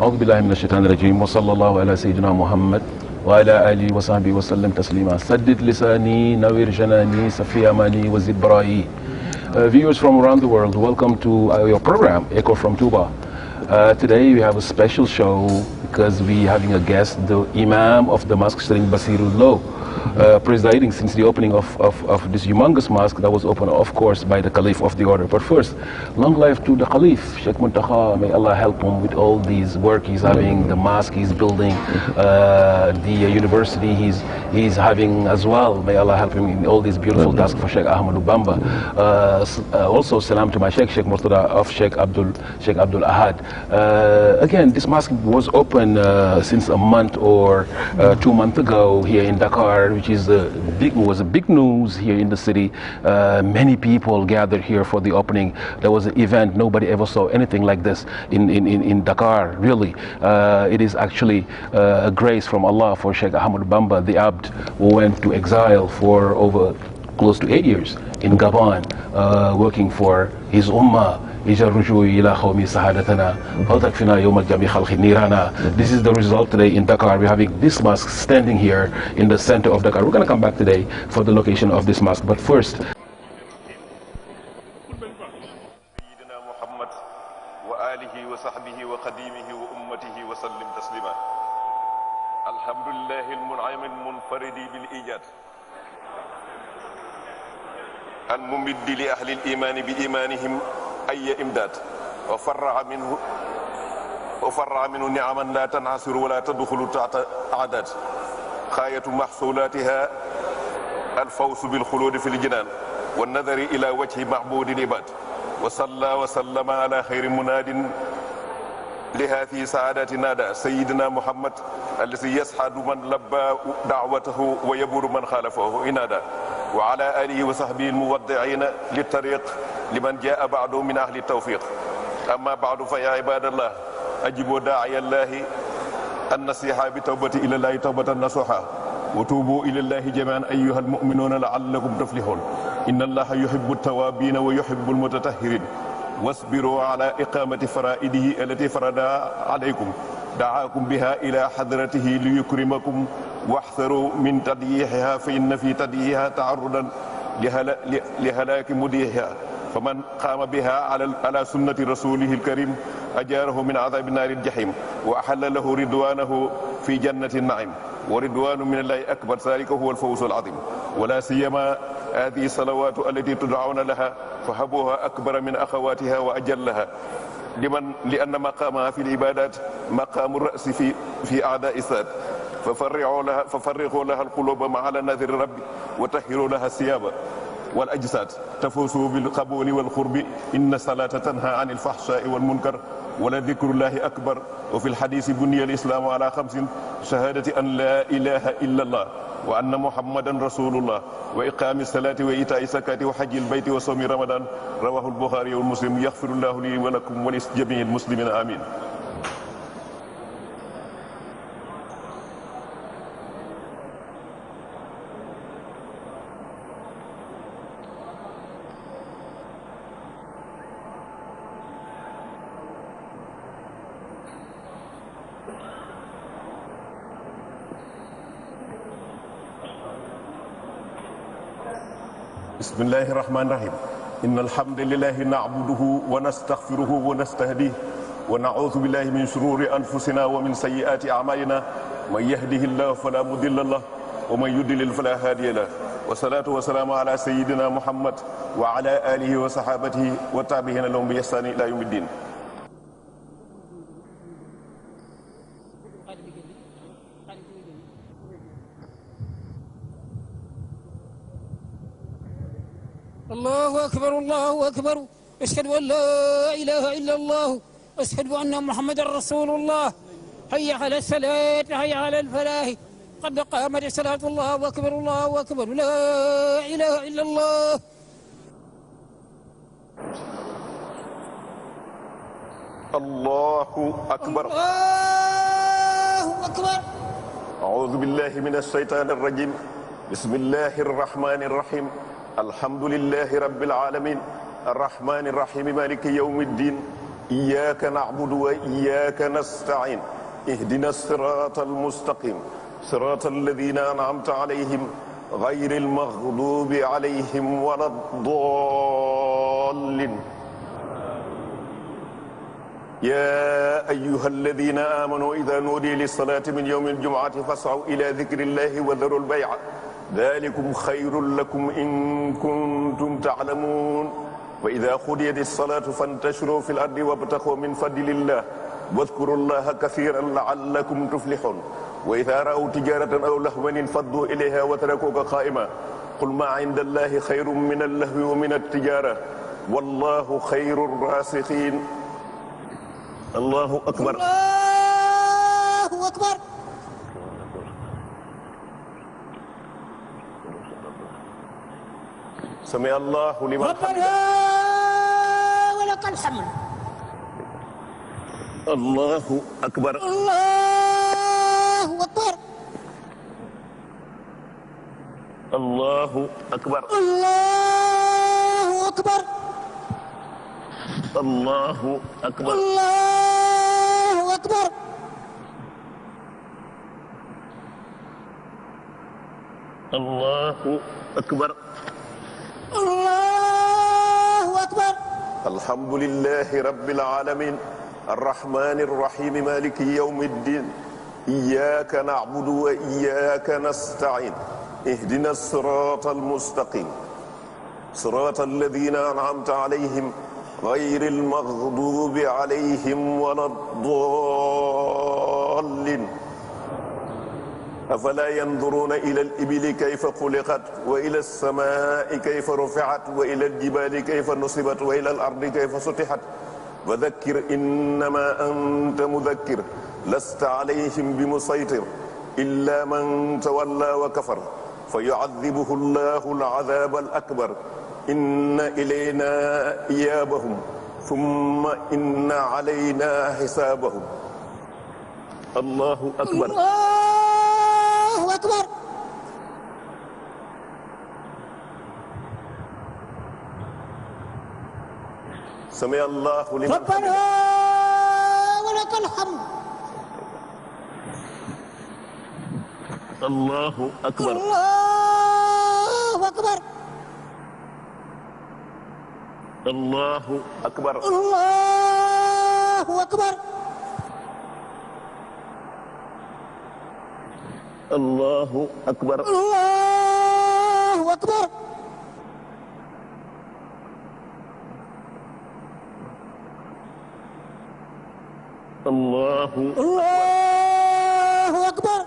أعوذ بالله من الشيطان الرجيم وصلى الله على سيدنا محمد وعلى آله وصحبه وسلم تسليما سدد لساني نوير جناني صفي أماني وزد برائي. Viewers from around the world, welcome to your program, Echo from TOUBA. Today we have a special show because we're having a guest, the Imam of the mosque, Serigne Bassirou, presiding since the opening of this humongous mosque that was opened, of course, by the Caliph of the order. But first, long life to the Caliph, Sheikh Muntaha, may Allah help him with all these work he's having, the mosque he's building, the university he's having as well. May Allah help him in all these beautiful tasks for Sheikh Ahmadou Bamba. Also, salam to my Sheikh Murtada of Sheikh Abdul Ahad. Again, this mosque was open since a month or 2 months ago here in Dakar, which is was a big news here in the city. Many people gathered here for the opening. There was an event. Nobody ever saw anything like this in Dakar, really. It is actually a grace from Allah for Sheikh Ahmadou Bamba, the Abd, who went to exile for over close to 8 years in Gabon, working for his ummah. This is the result today in Dakar. We're having this mosque standing here in the center of Dakar. We're going to come back today for the location of this mosque. But first, الممد لأهل الإيمان بإيمانهم أي إمداد وفرع منه نعما لا تنعسر ولا تدخل تحت أعداد غاية محصولاتها الفوز بالخلود في الجنان والنظر إلى وجه معبود العباد وصلى وسلم على خير مناد لهذه سعادة نادى سيدنا محمد الذي يسعد من لبى دعوته ويبر من خالفه إنادا وعلى آله وصحبه الموضعين للطريق لمن جاء بعده من أهل التوفيق. أما بعد فيا عباد الله أجيبوا داعي الله النصيحة بتوبة إلى الله توبة نصوحا وتوبوا إلى الله جميعا أيها المؤمنون لعلكم تفلحون. إن الله يحب التوابين ويحب المتطهرين واصبروا على إقامة فرائده التي فرضها عليكم دعاكم بها إلى حضرته ليكرمكم واحذروا من تضييعها فإن في تضييعها تعرضا لهلاك مديحها فمن قام بها على سنة رسوله الكريم أجاره من عذاب نار الجحيم وأحل له رضوانه في جنة النعيم ورضوان من الله أكبر ذلك هو الفوز العظيم. ولا سيما هذه الصلوات التي تدعون لها فهبوها أكبر من أخواتها وأجلها لأن مقامها في العبادات مقام الرأس في أعداء الساد ففرغوا لها القلوب مع نذر الرب وطهروا لها الثياب والأجساد تفوزوا بالقبول والقرب إن الصلاة تنهى عن الفحشاء والمنكر ولذكر الله أكبر. وفي الحديث بني الإسلام على 5 شهادة أن لا إله إلا الله وأن محمدا رسول الله وإقام الصلاة وإيتاء الزكاة وحج البيت وصوم رمضان رواه البخاري ومسلم. يغفر الله لي ولكم ولجميع المسلمين آمين. بسم الله الرحمن الرحيم. إن الحمد لله نعبده ونستغفره ونستهديه ونعوذ بالله من شرور أنفسنا ومن سيئات أعمالنا من يهده الله فلا مضل له ومن يضلل فلا هادي له والصلاة والسلام على سيدنا محمد وعلى آله وصحابته والتابعين لهم بإحسان إلى يوم الدين. الله أكبر الله أكبر أشهد أن لا إله إلا الله أشهد أن محمد رسول الله حي على الصلاة حي على الفلاح قد قامت الصلاة الله أكبر الله أكبر لا إله إلا الله. الله أكبر الله أكبر. أعوذ بالله من الشيطان الرجيم. بسم الله الرحمن الرحيم. الحمد لله رب العالمين الرحمن الرحيم مالك يوم الدين إياك نعبد وإياك نستعين اهدنا الصراط المستقيم صراط الذين أنعمت عليهم غير المغضوب عليهم ولا الضالين يا أيها الذين آمنوا إذا نودي للصلاة من يوم الجمعة فاسعوا إلى ذكر الله وذروا البيع ذلكم خير لكم إن كنتم تعلمون وإذا قضيت الصلاة فانتشروا في الأرض وابتغوا من فضل الله واذكروا الله كثيرا لعلكم تفلحون وإذا رأوا تجارة أو لهوا انفضوا إليها وتركوك قائما قل ما عند الله خير من اللهو ومن التجارة والله خير الرازقين الله أكبر الله أكبر سمع الله لمن ربنا ولك الحمد الله أكبر الله أكبر الله أكبر الله أكبر الله أكبر الله أكبر الله أكبر الله أكبر الحمد لله رب العالمين الرحمن الرحيم مالك يوم الدين إياك نعبد وإياك نستعين اهدنا الصراط المستقيم صراط الذين أنعمت عليهم غير المغضوب عليهم ولا الضالين أفلا ينظرون إلى الإبل كيف خلقت وإلى السماء كيف رفعت وإلى الجبال كيف نصبت وإلى الأرض كيف سطحت وذكر إنما أنت مذكر لست عليهم بمسيطر إلا من تولى وكفر فيعذبه الله العذاب الأكبر إن إلينا إيابهم ثم إن علينا حسابهم الله أكبر الله أكبر سمع الله لمن ربنا ولك الحمد الله أكبر الله أكبر الله أكبر الله أكبر الله أكبر الله أكبر الله الله أكبر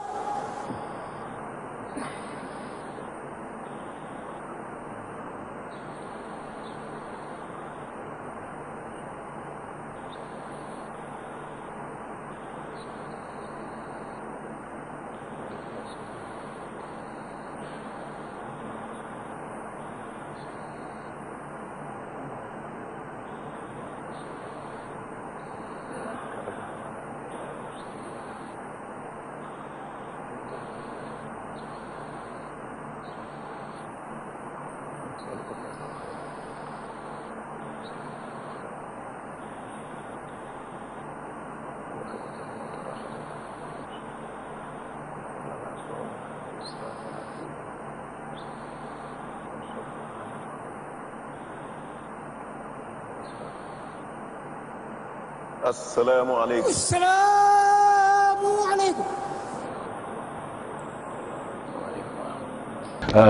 السلام عليكم السلام عليكم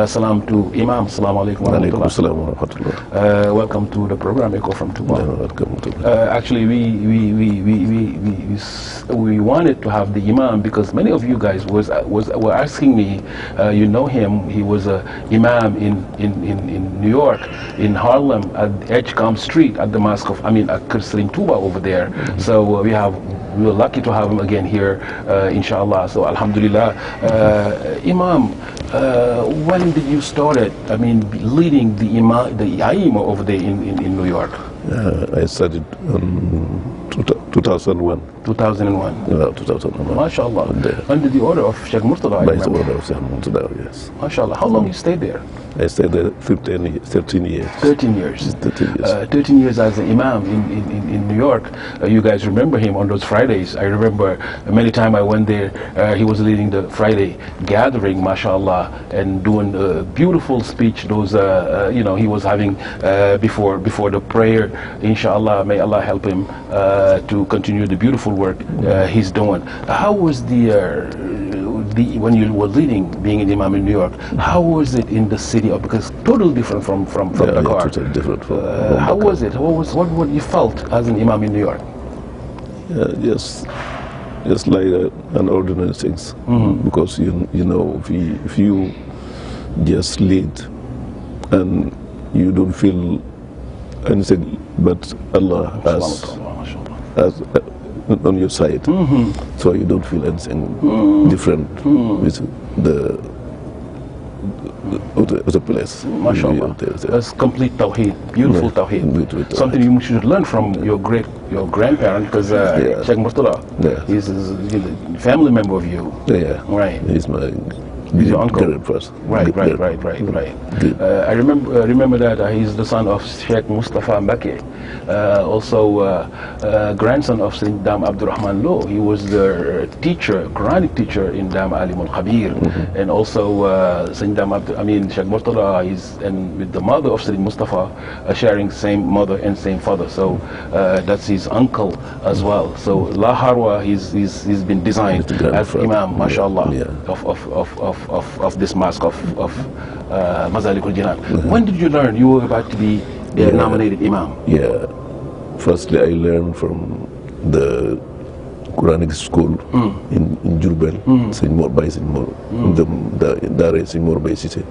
Salam to Imam. Assalamu alaikum wa rahmatullah. Welcome to the program Echo from TOUBA. Actually, we wanted to have the Imam because many of you guys were asking me. You know him. He was a Imam in New York, in Harlem, at Edgecombe Street, at the mosque of at Serigne TOUBA over there. So we were lucky to have him again here, inshallah. So alhamdulillah, Imam. When did you start leading the Imam over there in New York? I started in 2001. 2001? Yeah, 2001. MashaAllah. Under the order of Sheikh Murtada? By the order of Sheikh Murtada, yes. MashaAllah. How long you stayed there? I stayed there 13 years. 13 years. 13 years. 13 years as an imam in New York. You guys remember him on those Fridays. I remember many times I went there. He was leading the Friday gathering, mashallah, and doing a beautiful speech. Those, he was having before the prayer. Inshallah, may Allah help him to continue the beautiful work he's doing. How was when you were leading, being an imam in New York, how was it in the city? Because totally different from Dakar. Yeah, totally different from how was it? What you felt as an imam in New York? Just like an ordinary things. Because you know, if you just lead and you don't feel anything but Allah as on your side, so you don't feel anything different with the place. MashaAllah. That's complete tawheed, beautiful tawheed. Something you should learn from your grandparent, because Sheikh Moustapha, he's a family member of you. Yeah, right. He's my your uncle. Right. I remember that he's the son of Sheikh Mustafa MBACKE, also grandson of Sayyid Dam Abdurrahman Low. He was the teacher, Quranic teacher in Dam Alim al-Khabir, and also Sayyid Sheikh Murtada is with the mother of Sayyid Mustafa, sharing same mother and same father. So that's his uncle as well. So La Harwa, he's been designed as Imam, mashallah, of this mosque of Massalikul Jinane. When did you learn you were about to be nominated Imam? Yeah, firstly I learned from the Quranic school in Jurbel, by the Dare Seymour Bay City.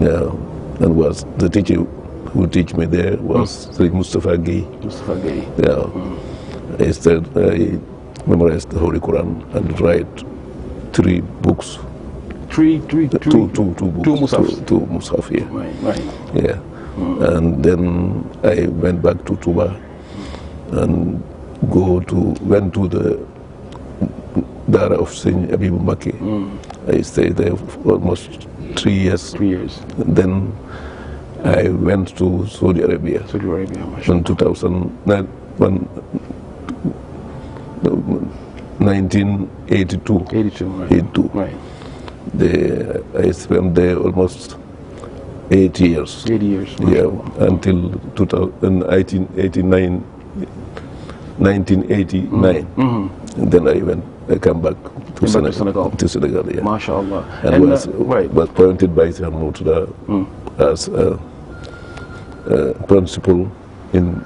Yeah, and was the teacher who teach me there was Serigne Moustapha GAYE. Yeah, I memorized the Holy Quran and write 3 books. Two Musaf. Two Musaf, yeah. Right. Yeah. And then I went back to TOUBA and went to the Dara of Saint MBACKE. I stayed there for almost 3 years. 3 years. And then I went to Saudi Arabia. In 2009, 1982. 82, right. I spent there almost 8 years. 8 years. Yeah, until 1989. And then I came back to Senegal. Yeah. MashaAllah. And was appointed by Ahmadou as principal in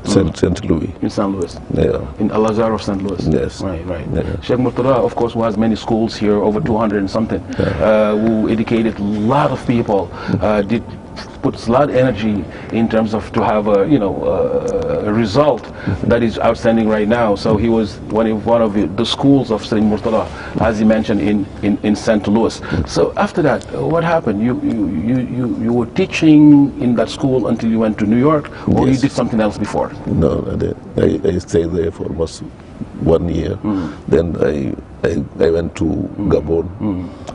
St. Louis. In St. Louis. Yeah. In Al-Azhar of St. Louis. Yes. Right. Yeah. Sheikh Murtada, of course, who has many schools here, over 200 and something, who educated a lot of people, puts a lot of energy in terms of to have a result that is outstanding right now. So he was one of the schools of Serigne Murtada, as he mentioned in St. Louis. So after that, what happened? You were teaching in that school until you went to New York, or you did something else before? No, I stayed there for almost 1 year. Then I went to Gabon.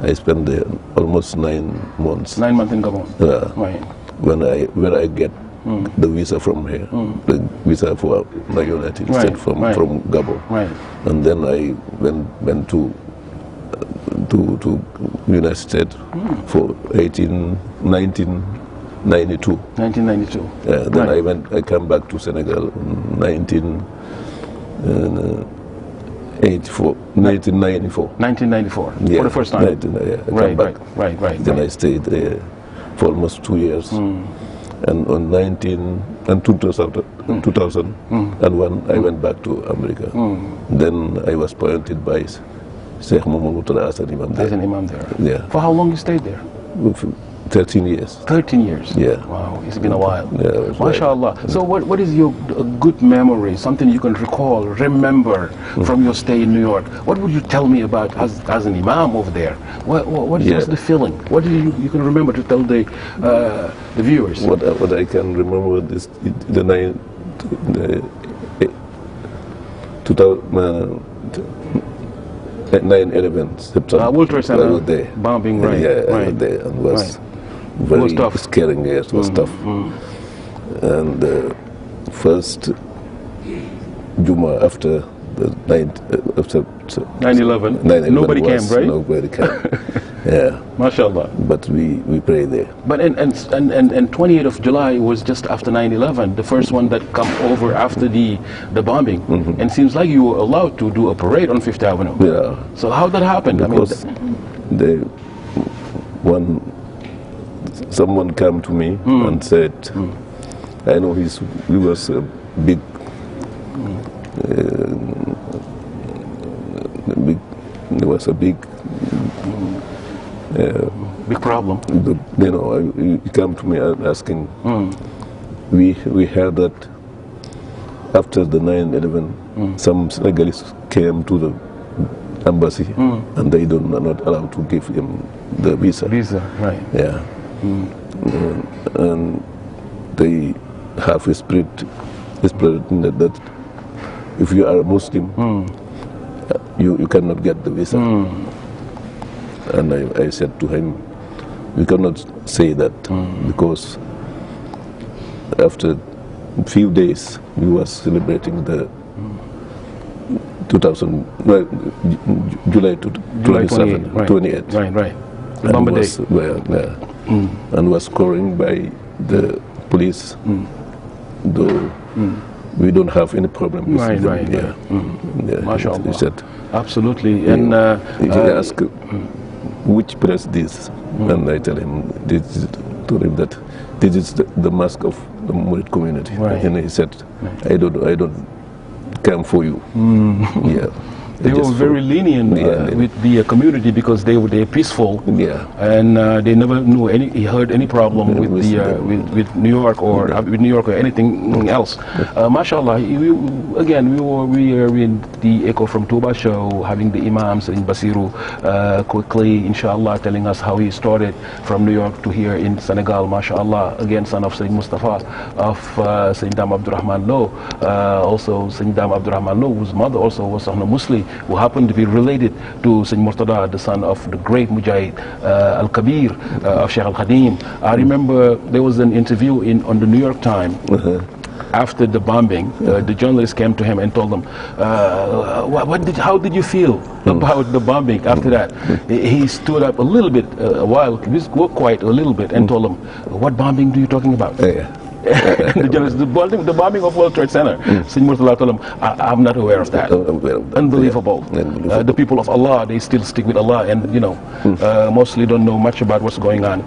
I spent there almost 9 months. 9 months in Gabon. Right. When I get the visa from here, the visa for the United States from Gabon. Right. And then I went to United States for 1992. 1992. Then I came back to Senegal in 1994. 1994. Yeah, for the first time. Right. Then I stayed there for almost 2 years. And on 2001, I went back to America. Then I was appointed by Sheikh Mohamed as an Imam there. As an Imam there. Yeah. For how long you stayed there? 13 years. 13 years? Yeah. Wow, it's been a while. Yeah, MashaAllah. Right. So what is your good memory, something you can recall, remember from your stay in New York? What would you tell me about as an Imam over there? What's the feeling? What do you can remember to tell the viewers? What I can remember is the 9/11 September. World Trade Center bombing, right? Yeah, right. And was very tough. scaring. Yes, it was tough. And first Juma after the 9/11. Nobody came, right? Nobody came. Yeah. MashaAllah. But we pray there. But and 28th of July was just after 9/11, the first one that come over after the bombing. And seems like you were allowed to do a parade on Fifth Avenue. Yeah. So how that happened? Because someone came to me and said, I know he was a big big problem. You know, he came to me asking. We heard that after the 9/11, some Senegalese came to the embassy and they are not allowed to give him the visa. Visa, right? Yeah. And they have a spirit that if you are a Muslim, you cannot get the visa. And I said to him, you cannot say that because after a few days we were celebrating the July 27, 28. Right. The Bamba Day. And was scoring by the police, though we don't have any problem with them. Right. Yeah. MashaAllah. He said, absolutely. Yeah. And he asked, which press this? And I tell him, that this is the mosque of the Murid community. Right. And he said, I don't come for you. Yeah. They were very lenient with the community because they're peaceful. Yeah. And they never heard any problem with New York or anything else. MashaAllah. We are in the Echo from TOUBA show, having the Imam Serigne Bassirou quickly, inshallah, telling us how he started from New York to here in Senegal. MashaAllah. Again, son of Serigne Moustapha, of Serigne Dame Abdourahmane Lo, also Serigne Dame Abdourahmane Lo, whose mother also was a Muslim, who happened to be related to Serigne Murtada, the son of the great Mujahid Al-Kabir of Sheikh Al-Khadim. I remember there was an interview on the New York Times after the bombing. The journalist came to him and told him, how did you feel about the bombing after that? He stood up a little bit, quiet a little bit, and told him, what bombing are you talking about? The bombing of World Trade Center. Serigne Murtada told him, I'm not aware of that. Unbelievable. The people of Allah, they still stick with Allah, and mostly don't know much about what's going on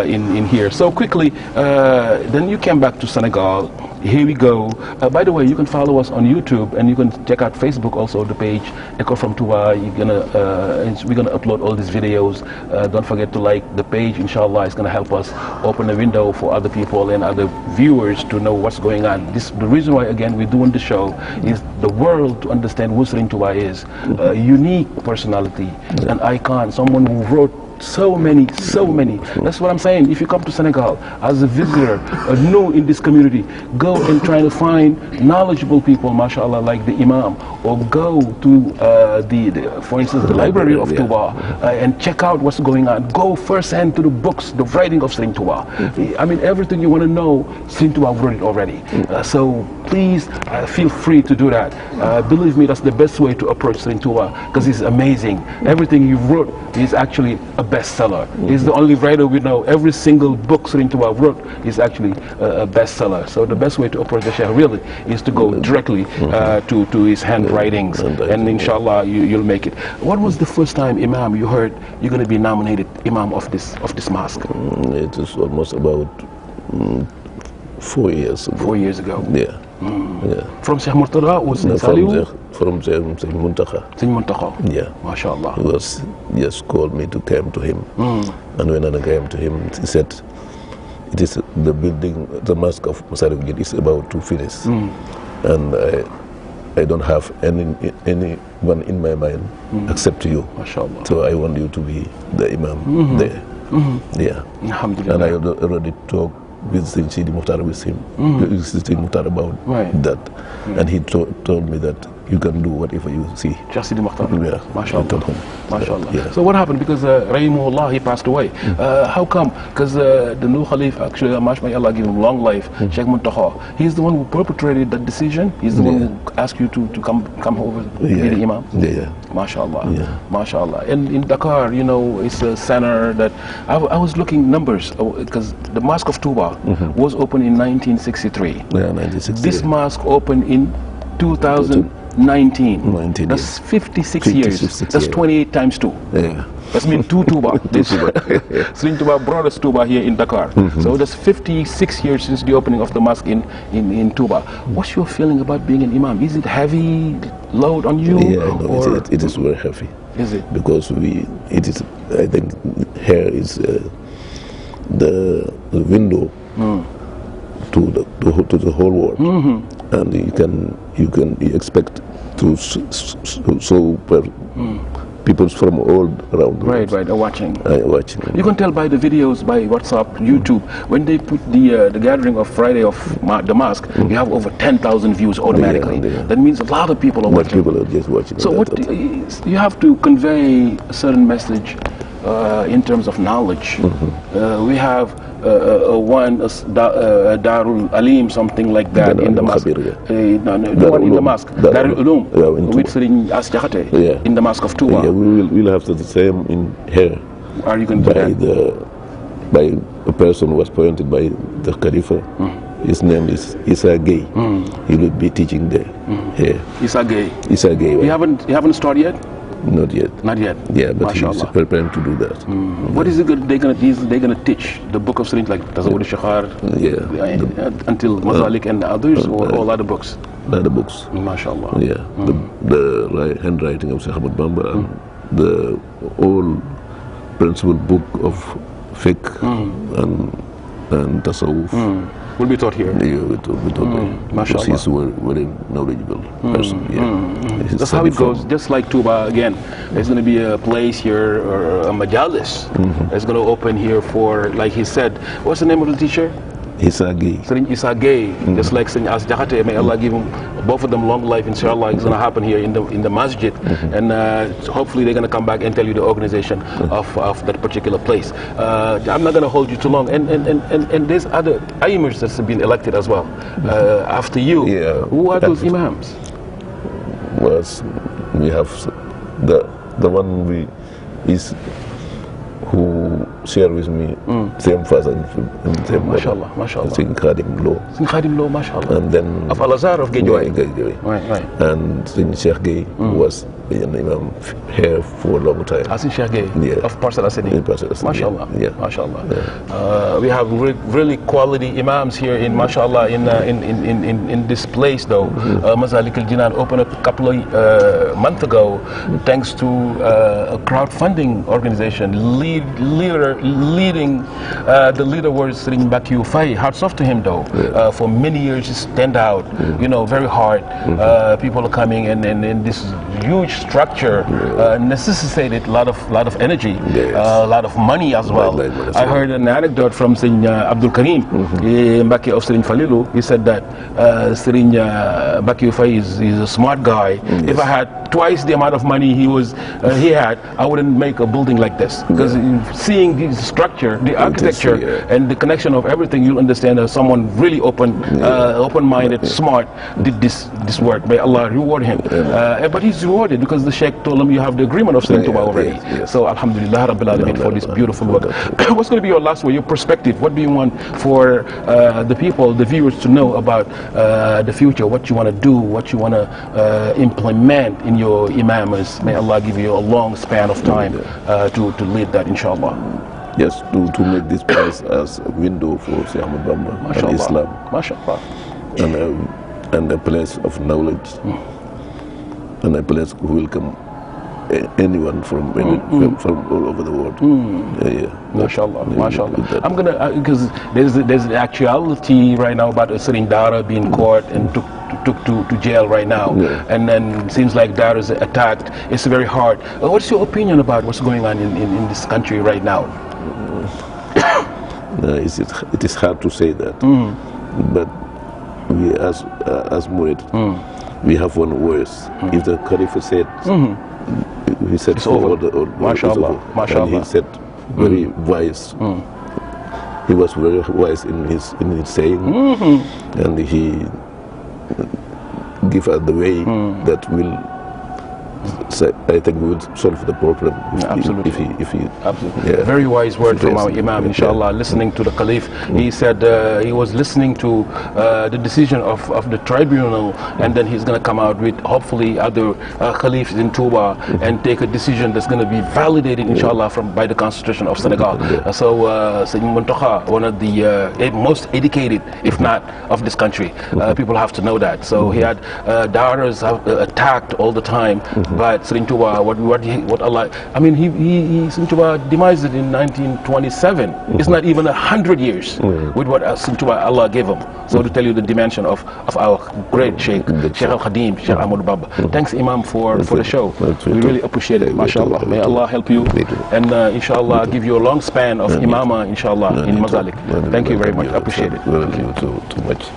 in here. So quickly, then you came back to Senegal. Here we go. By the way, you can follow us on YouTube, and you can check out Facebook also, the page Echo from TOUBA. We're gonna upload all these videos. Don't forget to like the page. Inshallah, it's gonna help us open a window for other people and other viewers to know what's going on. The reason why, again, we're doing the show is the world to understand who Serigne TOUBA is. A unique personality, an icon, someone who wrote so many. That's what I'm saying. If you come to Senegal as a visitor, new in this community, go and try to find knowledgeable people, mashallah, like the Imam, or go to for instance, the library of TOUBA and check out what's going on. Go firsthand to the books, the writing of Serigne TOUBA. I mean, everything you want to know, Serigne TOUBA wrote it already. So please feel free to do that. Believe me, that's the best way to approach Serigne TOUBA, because he's amazing. Everything he wrote is actually a bestseller. He's the only writer we know. Every single book Serigne TOUBA wrote is actually a bestseller. So the best way to approach the Sheikh really is to go directly to his handwritings, and inshallah you'll make it. What was the first time, Imam, you heard you're going to be nominated Imam of this mosque? It is almost about 4 years ago. 4 years ago. Yeah. From Sheikh Murtada or S.Fallou? From Serigne Mountakha. Serigne Mountakha. Yeah. MashaAllah. He was just called me to come to him. And when I came to him, he said, it is the building, the mosque of Massalikul is about to finish. And I don't have anyone in my mind except you. MashaAllah. So I want you to be the Imam there. Yeah. Alhamdulillah. And I already talked with Serigne Mokhtar with him, about that. And he told me that you can do whatever you see. Just Sidi Makhtar. Yeah. MashaAllah. MashaAllah. Yeah. So what happened? Because Rahimahullah, he passed away. How come? Because the new Khalif, actually, may Allah give him long life, Sheikh Muntaha, he's the one who perpetrated that decision. He's the one who asked you to come over to be the Imam. Yeah. MashaAllah. Yeah. MashaAllah. And in Dakar, you know, it's a center that I was looking numbers because the Mosque of TOUBA was opened in 1963. Yeah, 1963. This mosque opened in 2019. That's 56 years. That's 28 times 2. Yeah. That's mean 2 TOUBA. Serigne TOUBA brought us TOUBA here in Dakar. So that's 56 years since the opening of the mosque in TOUBA. What's your feeling about being an imam? Is it heavy load on you? Yeah, no, it is very heavy. Is it? Because I think here is the window to the whole world, and you can expect to so people from all around the world. Right, are watching. Watching. You can tell by the videos, by WhatsApp, YouTube, when they put the gathering of Friday of the mosque, you have over 10,000 views automatically. That means a lot of people are watching. People are just watching. So you have to convey a certain message in terms of knowledge. We have Darul Alim, something like that, in the mosque. The one in the mosque, Darul Ulum, with Serigne Asjahate, in the mosque of TOUBA. Yeah, we'll have the same in here. Are you going to do that? By a person who was appointed by the Khalifa. His name is Issa GAYE. He will be teaching there. Here. Issa GAYE. Issa GAYE. You haven't started yet? Not yet. Not yet. Yeah, but he's preparing to do that. What is it they're gonna teach? The book of Serigne, like Tazawwud al-Shikhar, until Masalik and others, or all other books? Other books. MashaAllah. Yeah, the handwriting of Sheikh Bamba, and the whole principal book of fiqh and tasawwuf. Will be taught here. Yeah, will be taught here. MashaAllah. He's a very knowledgeable person. That's how it goes. Just like TOUBA again, there's going to be a place here, or a majalis. It's going to open here for, like he said, what's the name of the teacher? Issa GAYE. Serigne Issa GAYE, just like Serigne Asjahate, may Allah give them, both of them long life, inshallah. It's going to happen here in the masjid, and hopefully they're going to come back and tell you the organization of that particular place. I'm not going to hold you too long, and there's other imams that have been elected as well after you. Yeah. Who are those imams? Well, we have the one who share with me same father and same MashaAllah, MashaAllah. Serigne Khadim Lo. Serigne Khadim Lo, MashaAllah. And then of Al-Azhar of Guédiawaye. Right. And Serigne Sheikh GAYE was an imam here for a long time. Serigne Sheikh GAYE of Parcel Asadi. MashaAllah. Yeah. MashaAllah. We have really quality imams here in MashaAllah in this place though. Massalikul Jinane opened a couple of months ago thanks to a crowdfunding organization. The leader was Serigne MBACKE. Hats off to him though. For many years he stand out, very hard. People are coming and this huge structure necessitated a lot of energy, a lot of money as well. I heard an anecdote from Serigne Abdul Karim MBACKE of Serigne S.Fallou. He said that Serigne MBACKE is a smart guy. If I had twice the amount of money he had, I wouldn't make a building like this, because seeing the structure, the architecture, and the connection of everything, you'll understand that someone really open-minded, smart did this work. May Allah reward him. But he's rewarded because the Sheikh told him you have the agreement of Serigne TOUBA already. So Alhamdulillah Rabbil Alameen for this beautiful work. What's going to be your last word, your perspective? What do you want for the people, the viewers, to know about the future? What you want to do, what you want to implement in your imams? May Allah give you a long span of time to lead that, inshallah. Yes, to make this place as a window for Sheikh Bamba and Islam. MashaAllah. And a place of knowledge, and a place who welcome anyone from all over the world. MashaAllah, MashaAllah. I'm gonna because there's the actuality right now about Serigne Dara being caught and took to jail right now, and then seems like Dara is attacked. It's very hard. What's your opinion about what's going on in this country right now? It is hard to say that, but we as Murid, we have one worse. If the Khalifa said, he said, it's over. MashaAllah. And he said, very wise. He was very wise in his saying, and he give us the way that will. So I think we would solve the problem. Absolutely. If he absolutely. Yeah. Very wise word from our Imam, inshallah, listening to the Caliph. He said he was listening to the decision of the tribunal, and then he's going to come out with hopefully other Caliphs in TOUBA and take a decision that's going to be validated, inshallah, by the Constitution of Senegal. So Serigne Mountakha, one of the most educated, if not, of this country. People have to know that. So he had daughters attacked all the time. But Serigne Touba, what Allah, I mean, Serigne Touba demised it in 1927. It's not even 100 years with what Serigne Touba Allah gave him. So to tell you the dimension of our great Sheikh, Sheikh Al-Khadim, Sheikh Ahmadou Bamba. Thanks, Imam, for the show. We really appreciate it, mashallah. May Allah help you and inshallah give you a long span of imama, inshallah, in Masalik. Thank you very much. I appreciate it. Thank you too much.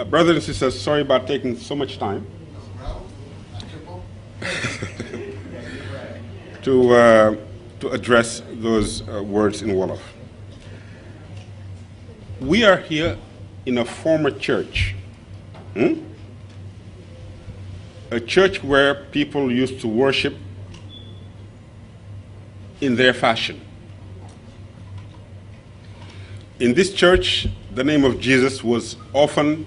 Brothers and sisters, sorry about taking so much time to address those words in Wolof. We are here in a former church, a church where people used to worship in their fashion. In this church, the name of Jesus was often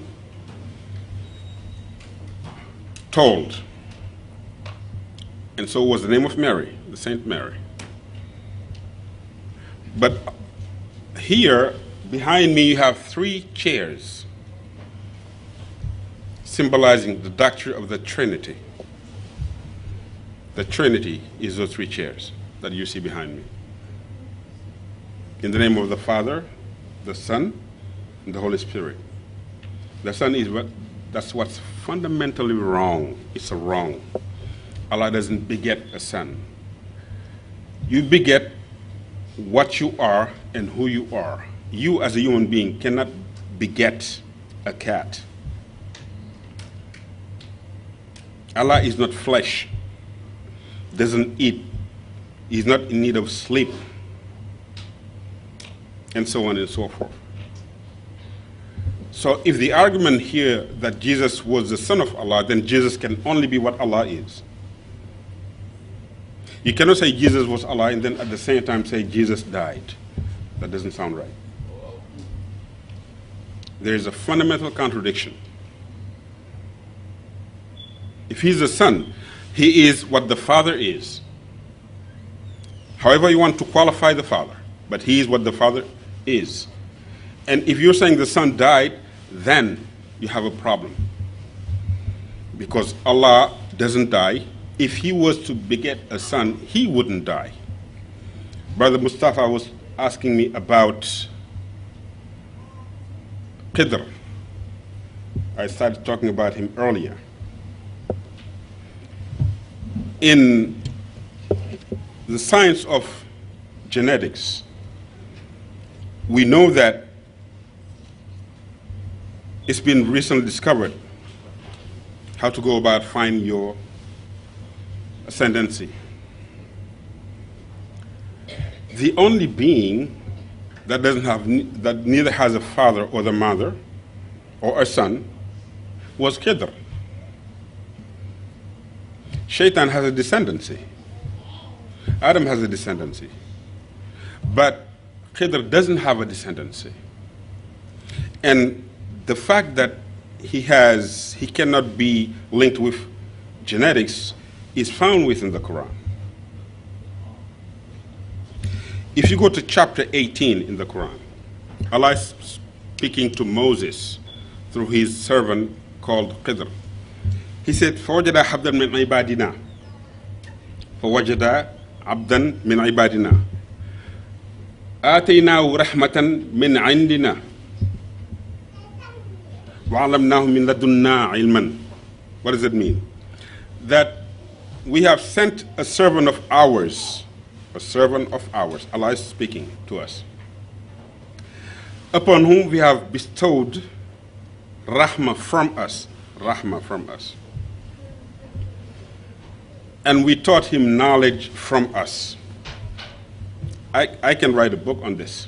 told, and so was the name of Mary, the Saint Mary. But here, behind me, you have 3 chairs symbolizing the doctrine of the Trinity. The Trinity is those 3 chairs that you see behind me. In the name of the Father, the Son, and the Holy Spirit. The Son is that's what's fundamentally wrong. It's a wrong. Allah doesn't beget a son. You beget what you are and who you are. You as a human being cannot beget a cat. Allah is not flesh, doesn't eat, he's not in need of sleep, and so on and so forth. So if the argument here that Jesus was the Son of Allah, then Jesus can only be what Allah is. You cannot say Jesus was Allah and then at the same time say Jesus died. That doesn't sound right. There is a fundamental contradiction. If he's the Son, he is what the Father is. However you want to qualify the Father, but he is what the Father is. And if you're saying the Son died, then you have a problem. Because Allah doesn't die. If he was to beget a son, he wouldn't die. Brother Moustapha was asking me about Qidr. I started talking about him earlier. In the science of genetics, we know that it's been recently discovered how to go about finding your ascendancy. The only being that doesn't have, that neither has a father or the mother or a son was Qidr. Shaitan has a descendancy. Adam has a descendancy. But Qidr doesn't have a descendancy. And the fact that he cannot be linked with genetics is found within the Quran. If you go to chapter 18 in the Quran, Allah is speaking to Moses through his servant called Qidr. He said, فَوَجَدَ حَبْدًا مِنْ عِبَادِنَا. فوجد عبدا من عبادنا آتيناه رحمة من عندنا وعلمناه من لدنا علما. What does it mean? That we have sent a servant of ours, Allah is speaking to us, upon whom we have bestowed rahmah from us, and we taught him knowledge from us. I can write a book on this.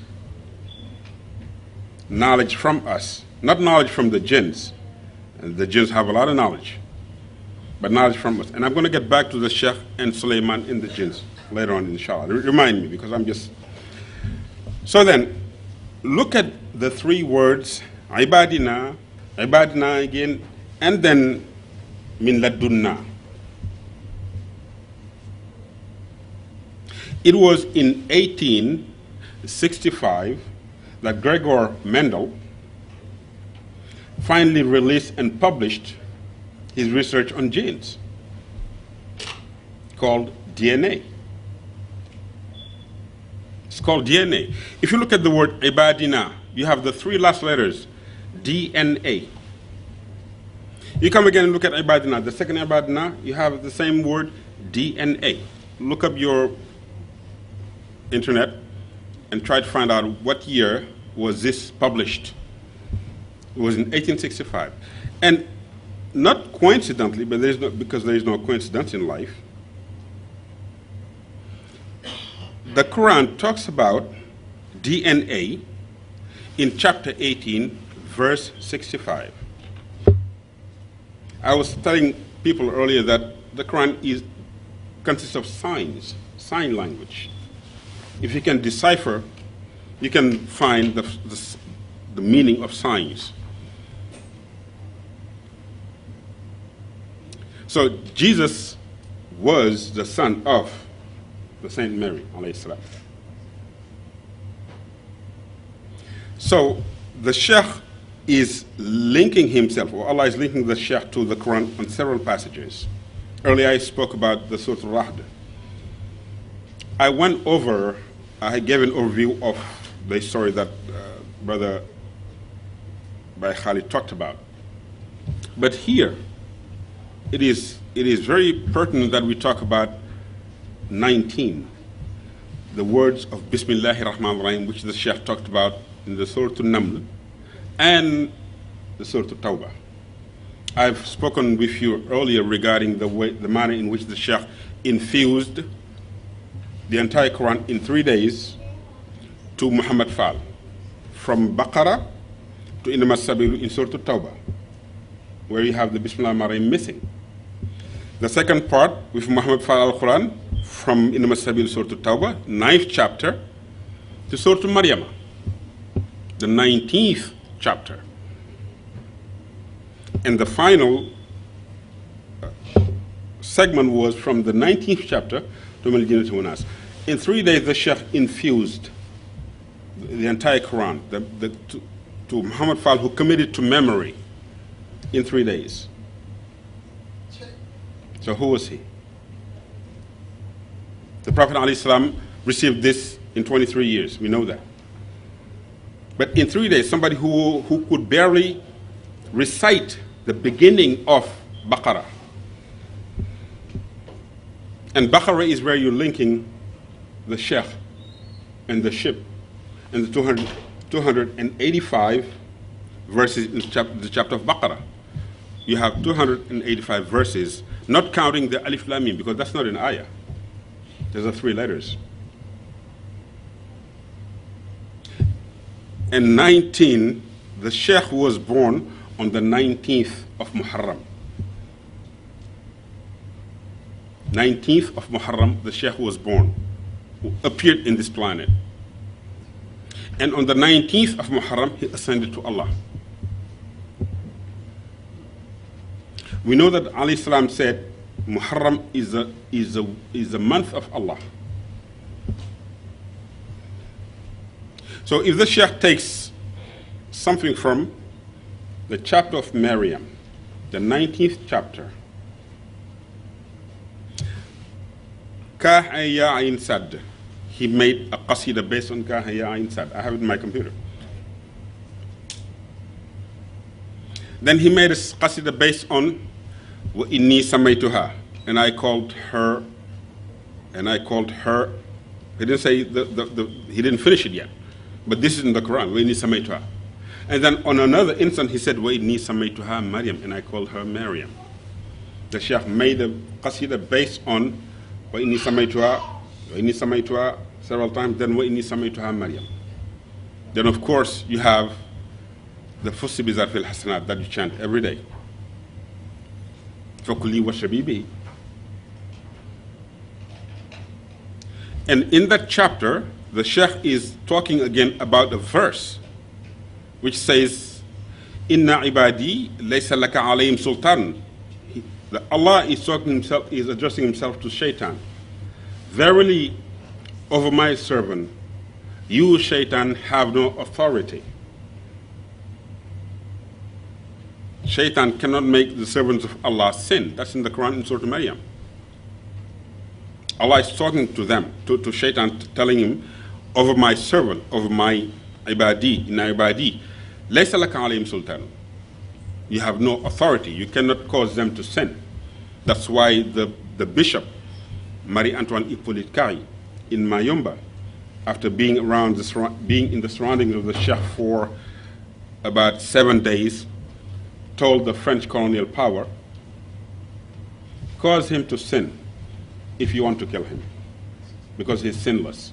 Knowledge from us, not knowledge from the jinns. And the jinns have a lot of knowledge, but knowledge from us. And I'm going to get back to the Sheikh and Sulaiman in the jinns later on, inshallah. Remind me, because I'm just... So then, look at the three words, ibadina again, and then min ladunna. It was in 1865 that Gregor Mendel finally released and published his research on genes called DNA. It's called DNA. If you look at the word ibadina, you have the three last letters, DNA. You come again and look at ibadina, the second ibadina, you have the same word, DNA. Look up your internet and try to find out what year was this published. It was in 1865. And not coincidentally, but because there is no coincidence in life, the Quran talks about DNA in chapter 18, verse 65. I was telling people earlier that the Quran consists of sign language. If you can decipher, you can find the meaning of signs. So Jesus was the son of the Saint Mary, alayhi salam. So the Sheikh is linking himself, or Allah is linking the Sheikh to the Quran on several passages. Earlier I spoke about the Surah Al-Rahd. I gave an overview of the story that Brother by Khalid talked about. But here, it is very pertinent that we talk about 19, the words of Bismillahir Rahmanir Rahim, which the Sheikh talked about in the Surah An-Naml and the Surah TOUBA. I've spoken with you earlier regarding the manner in which the Sheikh infused the entire Quran in 3 days to Muhammad Fall, from Baqarah to Sabilu in Surah TOUBA, where you have the Bismillah Ar-Rahim missing. The second part with Muhammad Fall al-Quran from Sabilu Surah TOUBA, 9th chapter, to Surah Maryam, the 19th chapter. And the final segment was from the 19th chapter to Al-Jinnah wa Nas. In 3 days, the Sheikh infused the entire Quran to Muhammad Fall, who committed to memory in 3 days. So who was he? The Prophet ﷺ received this in 23 years. We know that. But in 3 days, somebody who could barely recite the beginning of Baqarah. And Baqarah is where you're linking the Sheikh and the ship and the 285 verses in the chapter of Baqarah. You have 285 verses, not counting the Alif Lam Mim, because that's not an ayah. Those are 3 letters. And 19, the Sheikh was born on the 19th of Muharram. 19th of Muharram, the Sheikh was born, who appeared in this planet. And on the 19th of Muharram, he ascended to Allah. We know that alayhi salam said, Muharram is a month of Allah. So if the Sheikh takes something from the chapter of Maryam, the 19th chapter, Kah Ya Ain Sad. He made a qasida based on Kah Ya Ain Sad. I have it in my computer. Then he made a qasida based on Wa Inni Samaytuha. And I called her, he didn't say, he didn't finish it yet. But this is in the Quran, Wa Inni Samaytuha. And then on another instant he said, Wa Inni Samaytuha Maryam, and I called her Maryam. The Sheikh made a qasida based on Wa Inni Samaytuha several times, then Wa Inni Samaytuha Maryam. Then of course you have the Fusi Bizar fil Hasanat that you chant every day. Fakuli wa Shabibi. And in that chapter, the Sheikh is talking again about a verse which says, Inna ibadi laysa laka alayhim sultan. Allah is talking himself, is addressing himself to Shaitan. Verily, over my servant, you, Shaitan, have no authority. Shaitan cannot make the servants of Allah sin. That's in the Quran in Surah Maryam. Allah is talking to them, to Shaitan, telling him, over my servant, over my ibadi, in ibadi, laysa laka alayhim sultan. You have no authority. You cannot cause them to sin. That's why the bishop, Marie-Antoine Hippolyte Carré, in Mayumba, after being in the surroundings of the Sheikh for about 7 days, told the French colonial power, cause him to sin if you want to kill him, because he's sinless.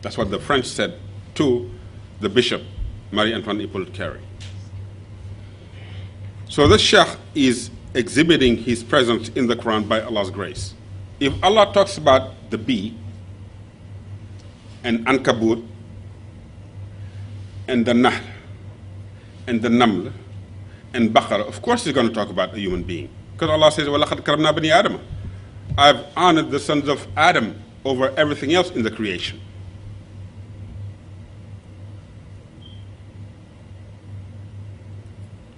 That's what the French said to the bishop, Marie-Antoine Hippolyte Carré. So this Sheikh is exhibiting his presence in the Quran by Allah's grace. If Allah talks about the bee and Ankabut and the Nahl and the Naml and Baqarah, of course he's going to talk about a human being. Because Allah says, وَلَقَدْ كَرَمْنَا بَنِي آدَمَ. I've honored the sons of Adam over everything else in the creation.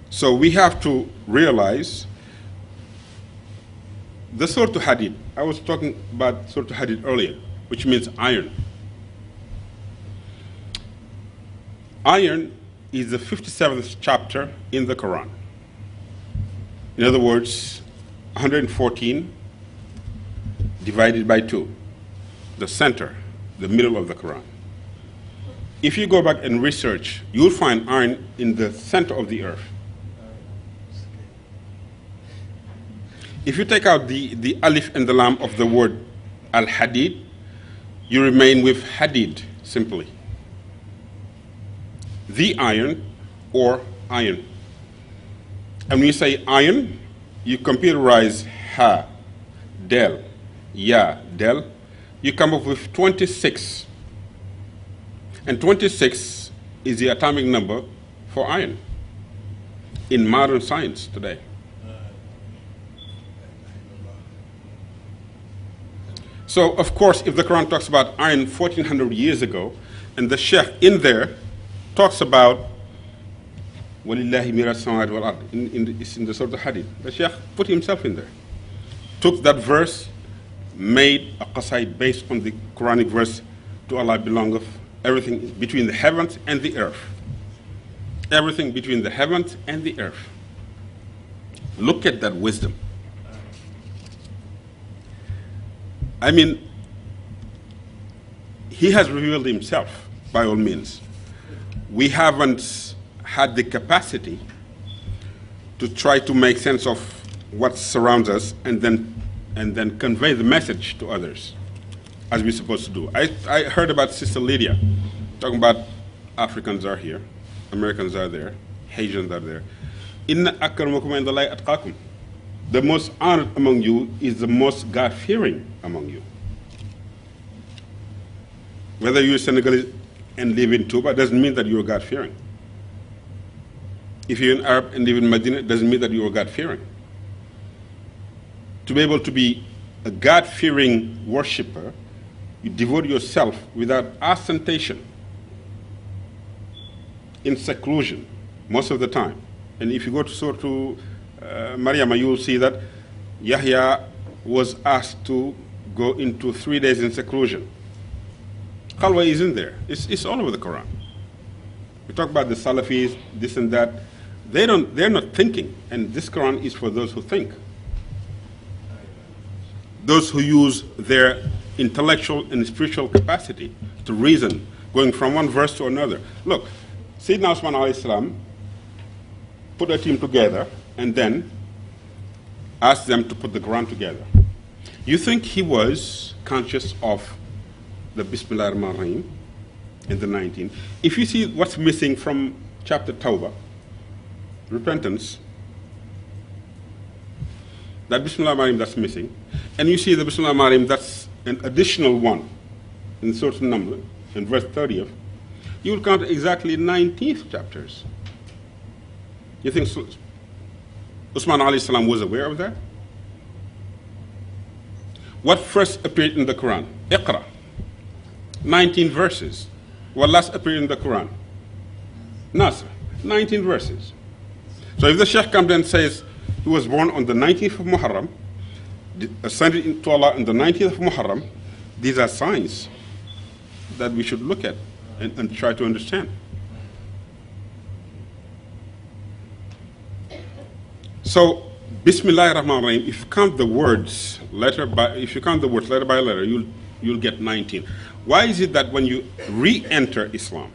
So we have to realize the Surah Hadid. I was talking about Surah Hadid earlier, which means iron. Iron is the 57th chapter in the Quran. In other words, 114 divided by 2, the center, the middle of the Quran. If you go back and research, you'll find iron in the center of the earth. If you take out the alif and the lam of the word al-hadid, you remain with hadid simply. The iron or iron. And when you say iron, you computerize ha, del, ya, del, you come up with 26. And 26 is the atomic number for iron in modern science today. So, of course, if the Quran talks about iron 1400 years ago, and the Sheikh in there talks about وَلِلَّهِ مِيرَاثُ السَّمَاوَاتِ وَالْأَرْضِ, it's in the Surah Hadid. The Sheikh put himself in there. Took that verse, made a qasaid based on the Quranic verse, to Allah belongeth everything between the heavens and the earth. Everything between the heavens and the earth. Look at that wisdom. I mean, he has revealed himself by all means. We haven't had the capacity to try to make sense of what surrounds us and then convey the message to others as we're supposed to do. I heard about Sister Lydia talking about Africans are here, Americans are there, Haitians are there. Inna akramakum indallahi atqakum. The most honored among you is the most God-fearing among you. Whether you're Senegalese and live in TOUBA doesn't mean that you're God-fearing. If you're an Arab and live in Medina, it doesn't mean that you're God-fearing. To be able to be a God-fearing worshiper, you devote yourself without ostentation, in seclusion, most of the time. And if you go to Surah Maryam, you will see that Yahya was asked to go into 3 days in seclusion. Khalwa is in there. It's all over the Quran. We talk about the Salafis, this and that. They're not thinking. And this Quran is for those who think. Those who use their intellectual and spiritual capacity to reason, going from one verse to another. Look, Sayyidina Usman alayhi salam put a team together and then asked them to put the Quran together. You think he was conscious of the Bismillah ar-Rahman ar-Rahim in the 19? If you see what's missing from chapter TOUBA, repentance, that Bismillah ar-Rahman that's missing, and you see the Bismillah ar-Rahman that's an additional one in Surah An-Naml, in verse 30th, you will count exactly 19 chapters. You think Usman alayhi salam was aware of that? What first appeared in the Quran? Iqra. 19 verses. What last appeared in the Quran? Nasr. 19 verses. So if the Sheikh comes and says he was born on the 19th of Muharram, ascended into Allah on the 19th of Muharram, these are signs that we should look at and try to understand. So, Bismillah ar-Rahman ar-Rahim, if you count the words letter by letter, you'll get 19. Why is it that when you re-enter Islam,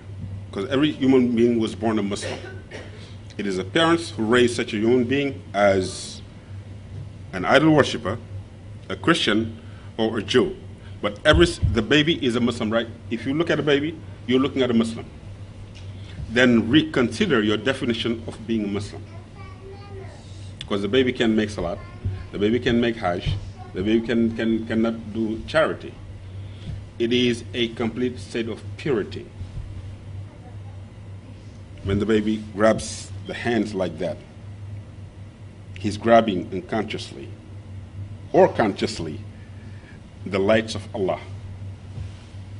because every human being was born a Muslim, it is the parents who raise such a human being as an idol worshipper, a Christian, or a Jew. But the baby is a Muslim, right? If you look at a baby, you're looking at a Muslim. Then reconsider your definition of being a Muslim. Because the baby can make salat, the baby can make hajj, the baby cannot do charity. It is a complete state of purity. When the baby grabs the hands like that, he's grabbing unconsciously or consciously the lights of Allah.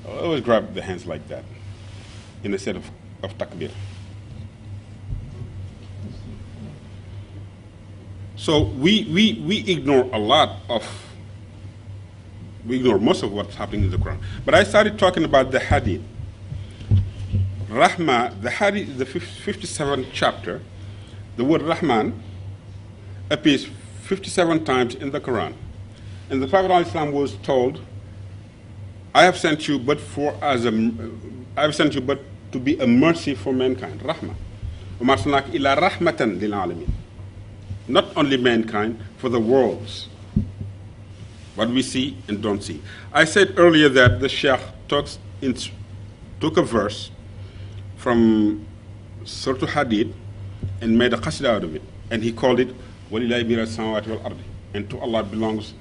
I always grab the hands like that in a set of takbir. So we ignore most of what's happening in the Quran. But I started talking about the hadith. Rahma, the hadith, the 57th chapter, the word Rahman appears 57 times in the Quran. And the Prophet ﷺ was told, I have sent you but to be a mercy for mankind. Rahma. وَمَا أَرْسَلْنَاكَ إِلَّا رَحْمَةً لِلْعَالَمِينَ. Not only mankind, for the worlds. What we see and don't see. I said earlier that the Sheikh took a verse from Surah Hadith and made a qasida out of it. And he called it, وَلِلَّهِ مِيرَاثُ السَّمَاوَاتِ وَالْأَرْضِ. And to Allah belongs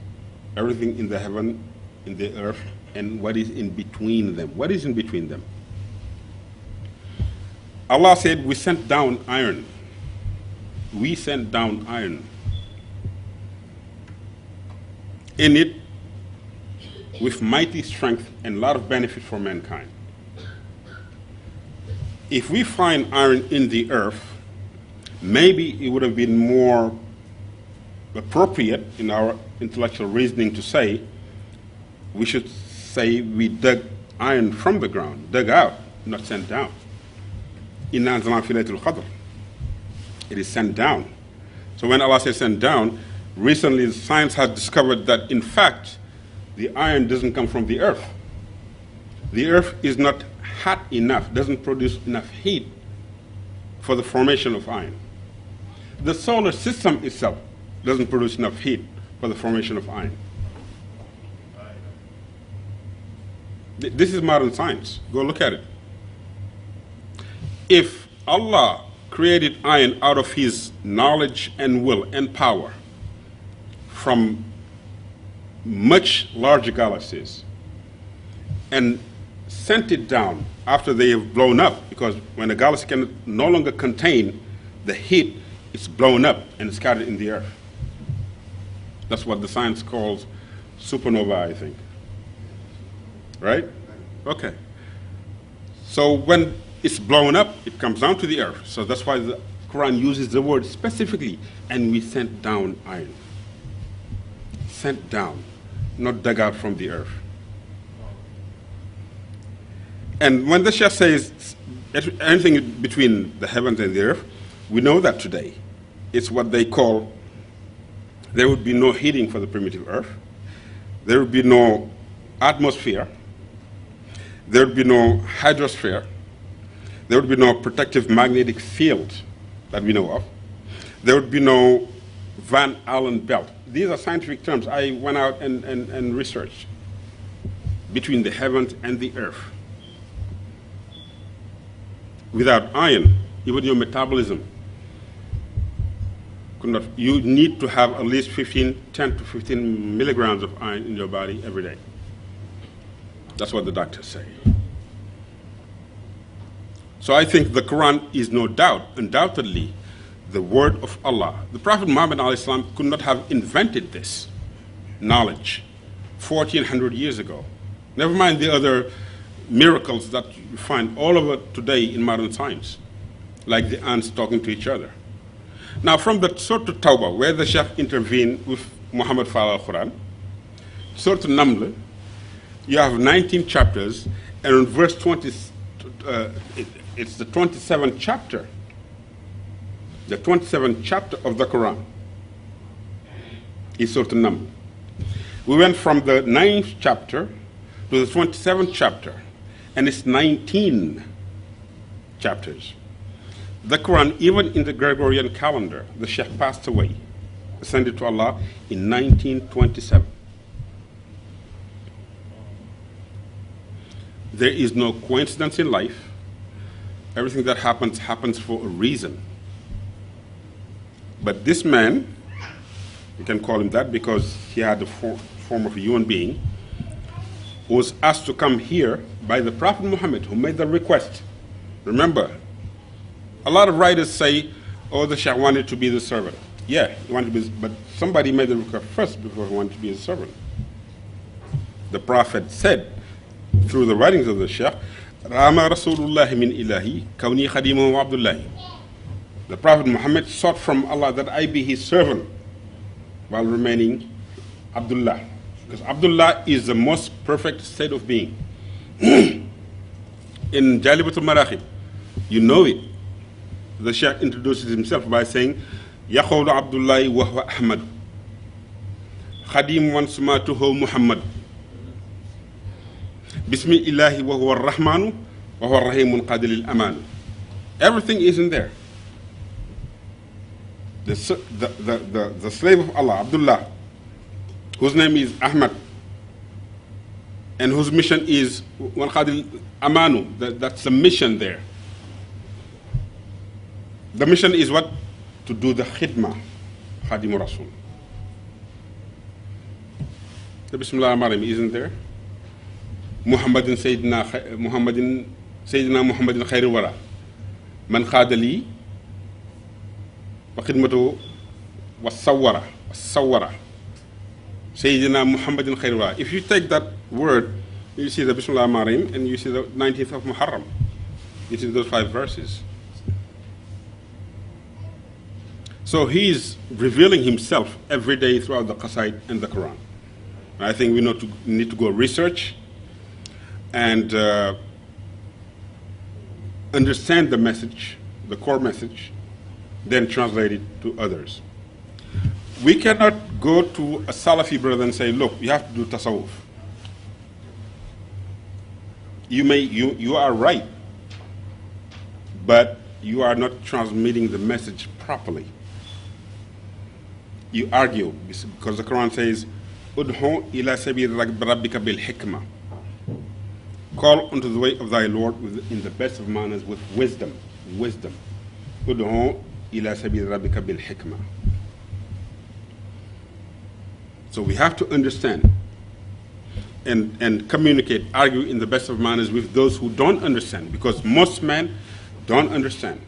everything in the heaven, in the earth, and what is in between them. What is in between them? Allah said, we sent down iron. We sent down iron. In it, with mighty strength and a lot of benefit for mankind. If we find iron in the earth, maybe it would have been more appropriate in our intellectual reasoning to say, we should say we dug iron from the ground, dug out, not sent down. Inna anzalna fi laylatil qadr. It is sent down. So when Allah says sent down, recently science has discovered that in fact, the iron doesn't come from the earth. The earth is not hot enough, doesn't produce enough heat for the formation of iron. The solar system itself doesn't produce enough heat for the formation of iron. This is modern science. Go look at it. If Allah created iron out of his knowledge and will and power from much larger galaxies and sent it down after they have blown up, because when a galaxy can no longer contain the heat, it's blown up and scattered in the earth. That's what the science calls supernova, I think. Right? Okay. So when it's blown up, it comes down to the earth. So that's why the Quran uses the word specifically, and we sent down iron. Sent down. not dug out from the earth. And when the Sheikh says anything between the heavens and the earth, we know that today. It's what they call, there would be no heating for the primitive earth. There would be no atmosphere. There would be no hydrosphere. There would be no protective magnetic field that we know of. There would be no Van Allen belt. These are scientific terms. I went out and researched between the heavens and the earth. Without iron, even your metabolism could not. You need to have at least 10 to 15 milligrams of iron in your body every day. That's what the doctors say. So I think the Quran is no doubt, undoubtedly, the word of Allah. The Prophet Muhammad ﷺ could not have invented this knowledge 1400 years ago. Never mind the other miracles that you find all over today in modern science, like the ants talking to each other. Now, from the Surah TOUBA, where the Sheikh intervened with Muhammad Fala al-Quran, Surah Naml, you have 19 chapters, and in verse 20, it's the 27th chapter. The 27th chapter of the Quran is Surah Naml. We went from the 9th chapter to the 27th chapter, and it's 19 chapters. The Quran, even in the Gregorian calendar, the Sheikh passed away, ascended to Allah in 1927. There is no coincidence in life. Everything that happens, happens for a reason. But this man, you can call him that because he had the form of a human being, was asked to come here by the Prophet Muhammad, who made the request. Remember, a lot of writers say, oh, the Sheikh wanted to be the servant. Yeah, he wanted to be, but somebody made the request first before he wanted to be a servant. The Prophet said, through the writings of the Sheikh, Rama Rasulullah min ilahi, kawni khadimu wa abdullahi. The Prophet Muhammad sought from Allah that I be his servant while remaining Abdullah. Because Abdullah is the most perfect state of being. In Jalibatul Marahib, you know it. The Sheikh introduces himself by saying, Yaqulu Abdullahi wa huwa Ahmadou. Khadim wan sumatuhu Muhammad. Bismi Ilahi wa huwa Rahmanu wa huwa Rahimun Qadilil Amanu. Everything is in there. The slave of Allah, Abdullah, whose name is Ahmad, and whose mission is Wan Qadil Amanu. That's the mission there. The mission is what? To do the khidmah, Khadim Rasul. The Bismillah ar-Rahman isn't there? Muhammadin Sayyidina Muhammadin Khairul Wara. Man khadali wa khidmatu was sawara. Sayyidina Muhammadin Khairul Wara. If you take that word, you see the Bismillah ar-Rahman and you see the 19th of Muharram. You see those 5 verses. So he's revealing himself every day throughout the Qasaid and the Quran. I think we need to go research and understand the message, the core message, then translate it to others. We cannot go to a Salafi brother and say, look, you have to do tasawwuf. You are right, but you are not transmitting the message properly. You argue because the Quran says, Udhu ila sabil rabbika bil hikmah. Call unto the way of thy Lord in the best of manners with wisdom. Udhu ila sabil rabbika bil hikmah. So we have to understand and communicate, argue in the best of manners with those who don't understand, because most men don't understand.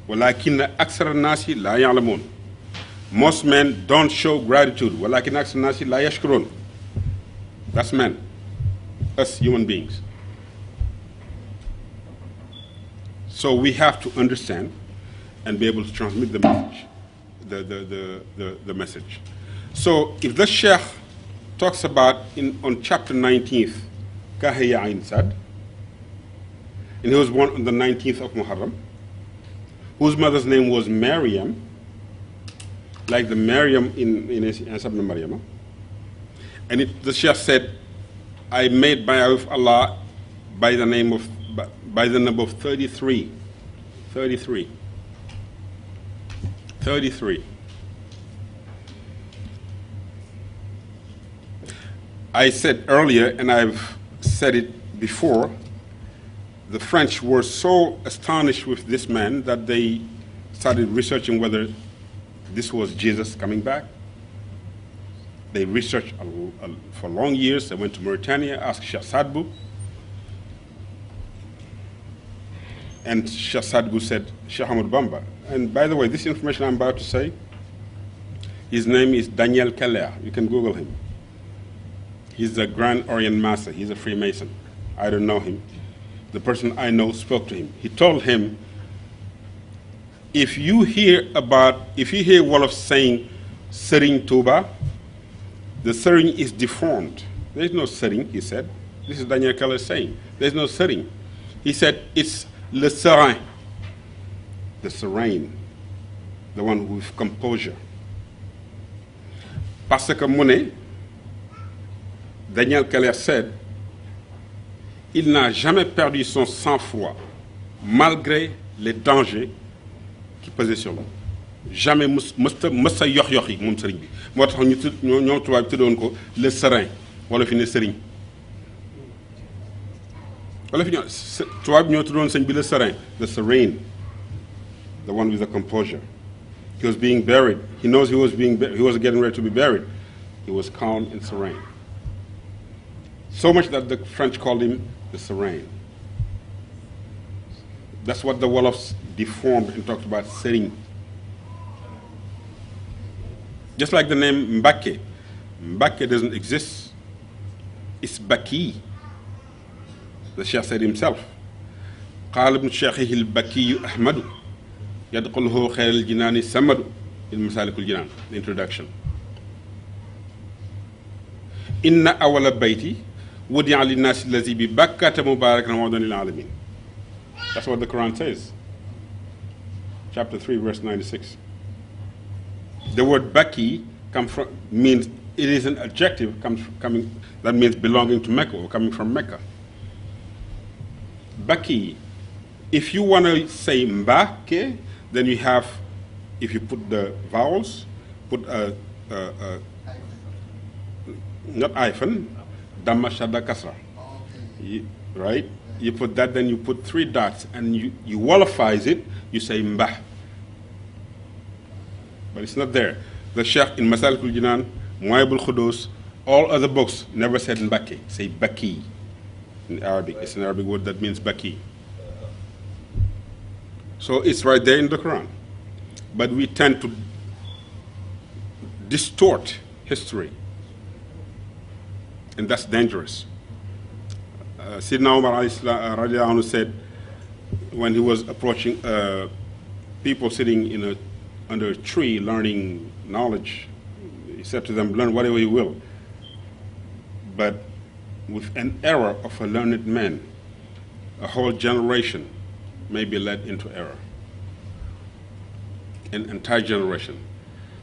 وَلَكِنَّ أَكْثَرَ النَّاسِ لَا يَعْلَمُونَ. Most men don't show gratitude. وَلَكِنَّ أَكْثَرَ النَّاسِ لَا يَشْكُرُونَ. That's men, us human beings. So we have to understand and be able to transmit the message. The message. So if the Sheikh talks about on chapter 19th, Kahiya Ain Sad, and he was born on the 19th of Muharram, whose mother's name was Maryam, like the Maryam in Isa ibn Maryam. And the Sheikh said, I made bay'ah with Allah by the number of 33. 33. 33. I said earlier, and I've said it before, the French were so astonished with this man that they started researching whether this was Jesus coming back. They researched for long years. They went to Mauritania, asked Sheikh Sadbou. And Sheikh Sadbou said, Sheikh Ahmadou Bamba. And by the way, this information I'm about to say, his name is Daniel Keller. You can Google him. He's a Grand Orient Master. He's a Freemason. I don't know him. The person I know spoke to him. He told him, if you hear Wolof saying Serigne TOUBA, the Serigne is deformed. There's no Serigne, he said. This is Daniel Keller saying. There's no Serigne. He said it's le serein, the serene, the one with composure. Parce que Monet, Daniel Keller said, il n'a jamais perdu son sang-froid, malgré les dangers qui pesaient sur lui. Jamais mës a yox-yox yi moom sëriñ bi moo tax ñoom tubaab bi tuddoon ko le serein wala fi ne sëriñ wala fi tubaab bi ñoo tuddoon sëñ bi le serein, the serene, the one with the composure. He was being buried. He knows he was getting ready to be buried. He was calm and serene. So much that the French called him the serene. That's what the Wolofs deformed and talked about Serigne. Just like the name MBACKE. MBACKE doesn't exist. It's Baki. The Sheikh said himself. قال ابن شيخه البكي أحمد يدخله خير الجنان سمد in Massalikul Jinane, the introduction. إن أول بيتي وضع للناس الذي ببكة مباركا وهدى للعالمين. That's what the Quran says. Chapter 3, verse 96. The word Baki means, it is an adjective that means belonging to Mecca or coming from Mecca. Baki. If you want to say Mbake, then you have, if you put the vowels, put not hyphen, Dhamma Shadda Kasra. Right? You put that, then you put 3 dots, and you Wolofize it, you say Mbah. But it's not there. The Sheikh in Massalikul Jinane, Muaybul Khudus, all other books never said Mbake, say Baki in Arabic. It's an Arabic word that means Baki. So it's right there in the Quran. But we tend to distort history. And that's dangerous. Sidna Umar radiallahu anhu said, when he was approaching people sitting under a tree learning knowledge, he said to them, learn whatever you will. But with an error of a learned man, a whole generation may be led into error. An entire generation.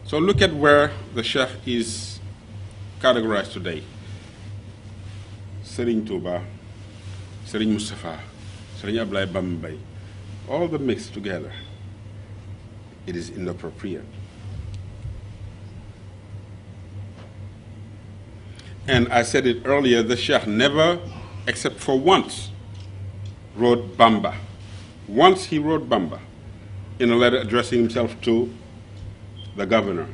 So look at where the Sheikh is categorized today. Serigne TOUBA, Serigne Moustapha, Serigne Bamba, all the mixed together. It is inappropriate. And I said it earlier, the Sheikh never, except for once, wrote Bamba. Once he wrote Bamba in a letter addressing himself to the governor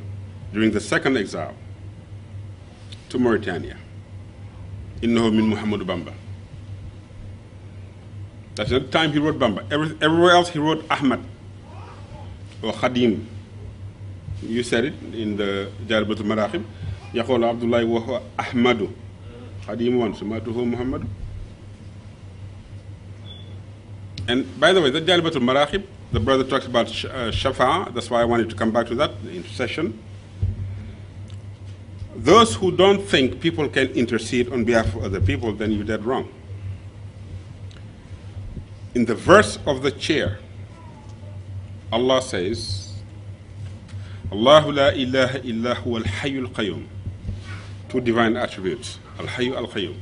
during the second exile to Mauritania. Innahu min Muhammadu Bamba. That's the time he wrote Bamba. Everywhere else he wrote Ahmad or Khadim. You said it in the Jalibatul Maraqib. يقول عبد الله وهو أحمد خديم سماته محمد. And by the way, the Jalibatul Maraqib, the brother talks about Shafa'a. That's why I wanted to come back to that, the intercession. those who don't think people can intercede on behalf of other people, then you're dead wrong. In the verse of the chair, Allah says, Allahu la ilaha illa huwa al-hayyul qayyum. Two divine attributes, al-hayyu al-qayyum.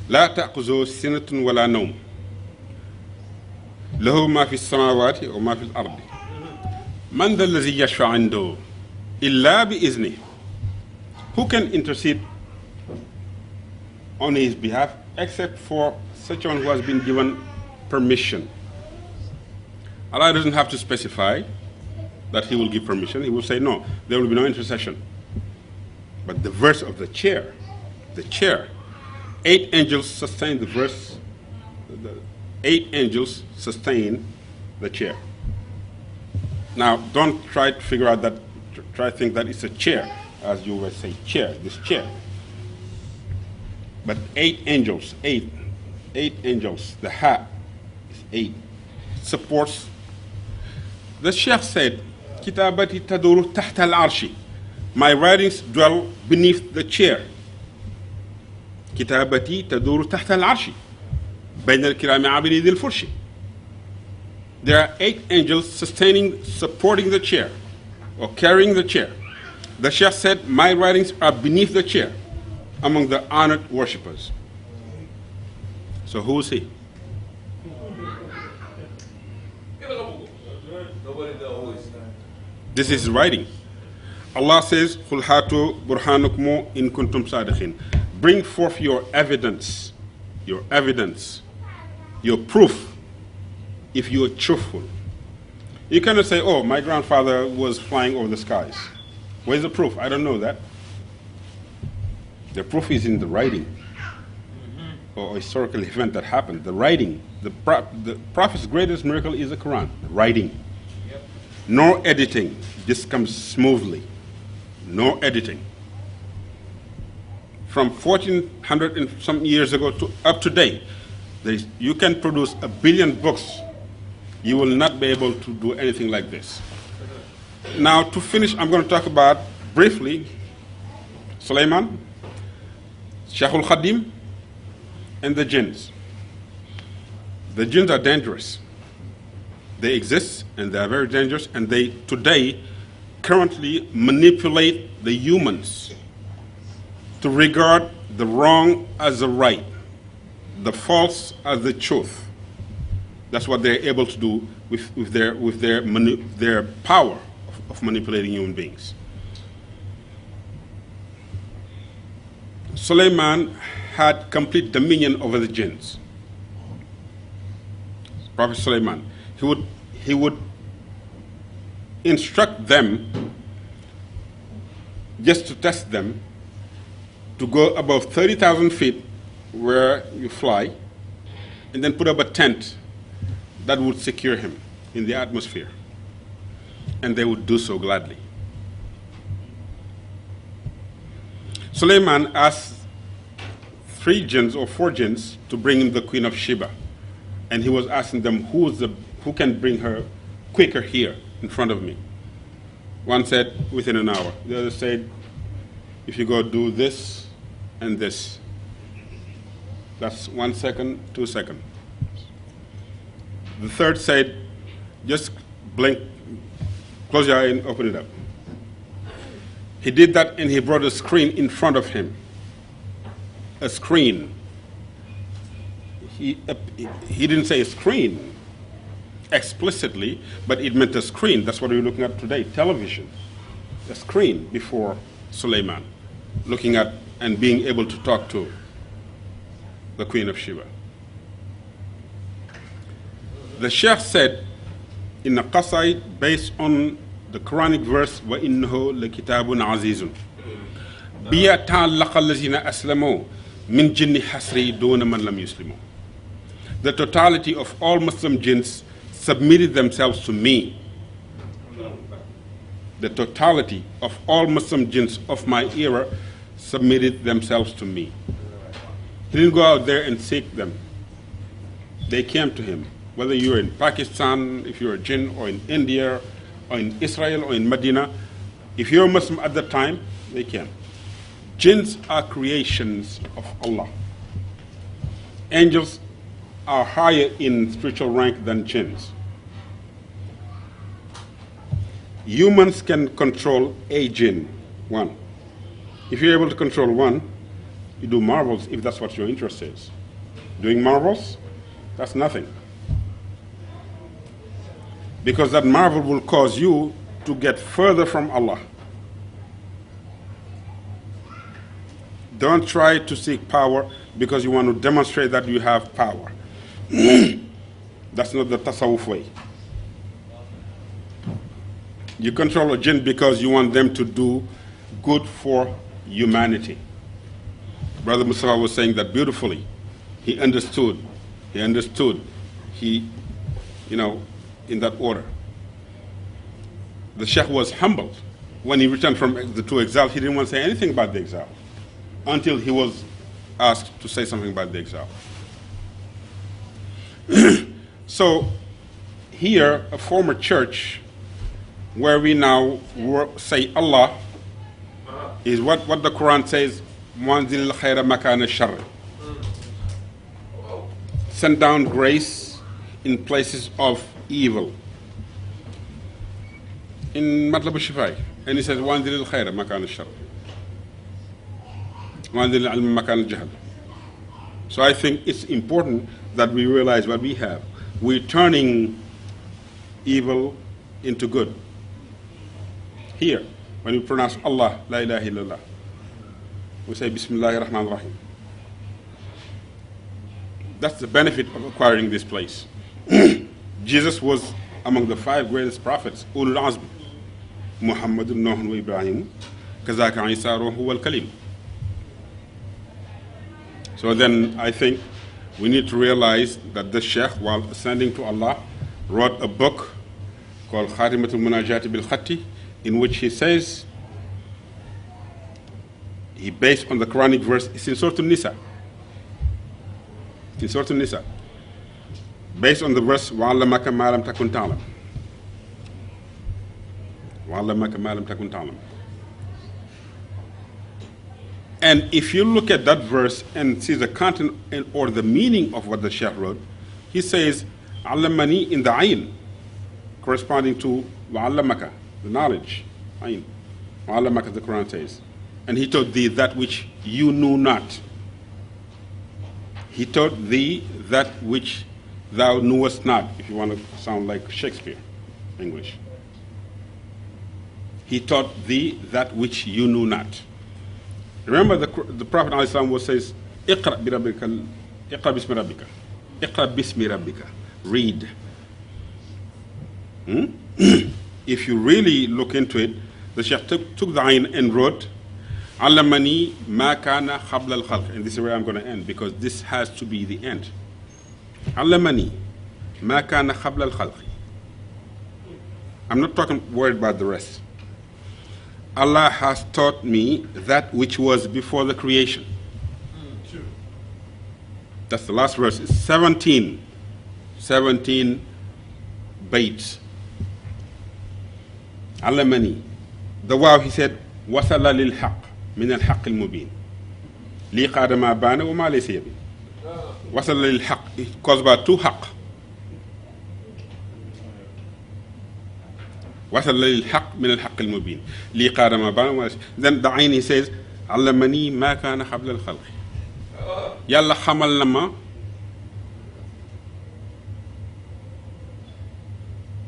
La ta'khudhuhu sinatun wa la nawm. Lahu ma fi as-samawati wa ma fi al-ardi. Man dha alladhi yashfa'u 'indahu illa bi iznihi. Who can intercede on his behalf except for such one who has been given permission? Allah doesn't have to specify that he will give permission. He will say, no, there will be no intercession. But the verse of the chair, 8 angels sustain the verse, 8 angels sustain the chair. Now, don't try to figure out that, try to think that it's a chair, as you will say, chair, this chair. But 8 angels, 8 angels, the hat is 8, supports. The Sheikh said, Kitabati taduru tahta al-arshi. My writings dwell beneath the chair. Kitabati taduru tahta al-arshi. Bayn al-kirami abidi dhil furshi. There are 8 angels supporting the chair, or carrying the chair. The Sheikh said, my writings are beneath the chair, among the honored worshippers. So who is he? This is writing. Allah says, "Qul hatu burhanukum in kuntum sadiqin." Bring forth your evidence, your proof, if you are truthful. You cannot say, "Oh, my grandfather was flying over the skies." Where's the proof? I don't know that. The proof is in the writing, or a historical event that happened. The writing. The Prophet's greatest miracle is the Quran. The writing. No editing. This comes smoothly. No editing. From 1400 and some years ago to up to date, you can produce 1 billion books. You will not be able to do anything like this. Now, to finish, I'm going to talk about briefly Sulaiman, Sheikhul Khadim, and the jinns. The jinns are dangerous. They exist, and they are very dangerous, and they today currently manipulate the humans to regard the wrong as the right, the false as the truth. That's what they're able to do with their power of manipulating human beings. Sulaiman had complete dominion over the jinns. Prophet Sulaiman. He would instruct them, just to test them, to go above 30,000 feet where you fly, and then put up a tent that would secure him in the atmosphere. And they would do so gladly. Sulaiman asked 3 jinns or 4 jinns to bring him the Queen of Sheba. And he was asking them, who can bring her quicker here in front of me? One said, within an hour. The other said, if you go do this and this. That's 1 second, 2 seconds. The third said, just blink, close your eye and open it up. He did that, and he brought a screen in front of him. A screen. He didn't say screen explicitly, but it meant a screen. That's what we're looking at today, television. A screen before Sulaiman, looking at and being able to talk to the Queen of Sheba. The Sheikh said in a qasaid based on the Quranic verse, وَإِنَّهُ لَكِتَابٌ عَزِيزٌ بِيَ تَعَلَّقَ الَّذِينَ أَسْلَمُوا مِنْ جِنِّ حَسْرِي دُونَ مَنْ لَمْ يُسْلِمُوا. The totality of all Muslim jinns submitted themselves to me. The totality of all Muslim jinns of my era submitted themselves to me. He didn't go out there and seek them. They came to him. Whether you're in Pakistan, if you're a jinn, or in India, or in Israel, or in Medina, If you're a Muslim at that time, they can. Jinns are creations of Allah. Angels are higher in spiritual rank than jinns. Humans can control a jinn, one. If you're able to control one, you do marvels if that's what your interest is. Doing marvels, that's nothing. Because that marvel will cause you to get further from Allah. Don't try to seek power because you want to demonstrate that you have power. That's not the tasawwuf way. You control a jinn because you want them to do good for humanity. Brother Moustapha was saying that beautifully. He understood, in that order. The Sheikh was humbled. When he returned from the two exiles, he didn't want to say anything about the exile until he was asked to say something about the exile. So here, a former church where we now say Allah is what the Quran says, Muanzil khayra makana shar. Send down grace in places of evil. In Matlab al-Shifai, and he says, Muanzil khayra makana shar. Muanzil al makana jahl. So I think it's important that we realize what we have. We're turning evil into good. Here, when we pronounce Allah, La ilaha illallah, we say Bismillahir Rahmanir Rahim. That's the benefit of acquiring this place. Jesus was among the 5 greatest prophets, Ulul Azm. Muhammadun, Nuhun, wa Ibrahim, Kazaka Isa, Ruhu wal Kalim. So then I think we need to realize that the Sheikh, while ascending to Allah, wrote a book called Khatimatul Munajati bil Khatti, in which he says, he based on the Quranic verse, it's in Surah An-Nisa. In Surah An-Nisa. Based on the verse, وَعَلَّمَكَ مَا لَمْ تَكُنْ تَعْلَمْ. وَعَلَّمَكَ مَا لَمْ تَكُنْ تَعْلَمْ. And if you look at that verse and see the content or the meaning of what the Sheikh wrote, he says, عَلَّمَنِي in the ayn, corresponding to وَعَلَّمَكَ, the knowledge, ayn. وَعَلَّمَكَ, the Quran says. And he taught thee that which you knew not. He taught thee that which thou knewest not, if you want to sound like Shakespeare, English. He taught thee that which you knew not. Remember the Prophet ﷺ says, Iqra bismi rabbika. Iqra bismi rabbika. Read. If you really look into it, the Sheikh took the ayn and wrote, Allamani ma kana qabla al-khalq. And this is where I'm going to end, because this has to be the end. Allamani ma kana qabla al-khalq. I'm not worried about the rest. Allah has taught me that which was before the creation. That's the last verse. It's 17 baits. Allamani. The wow, he said, wasala lil haqq min al haqq al mubin. Li qada ma bana wa ma laysa yabin. Wasala lil haqq. It calls about 2 haqq. وصل للحق من الحق المبين لي قاد ما بان. Then the ayn, he says علمني ما كان قبل الخلق. يلا xamal na ma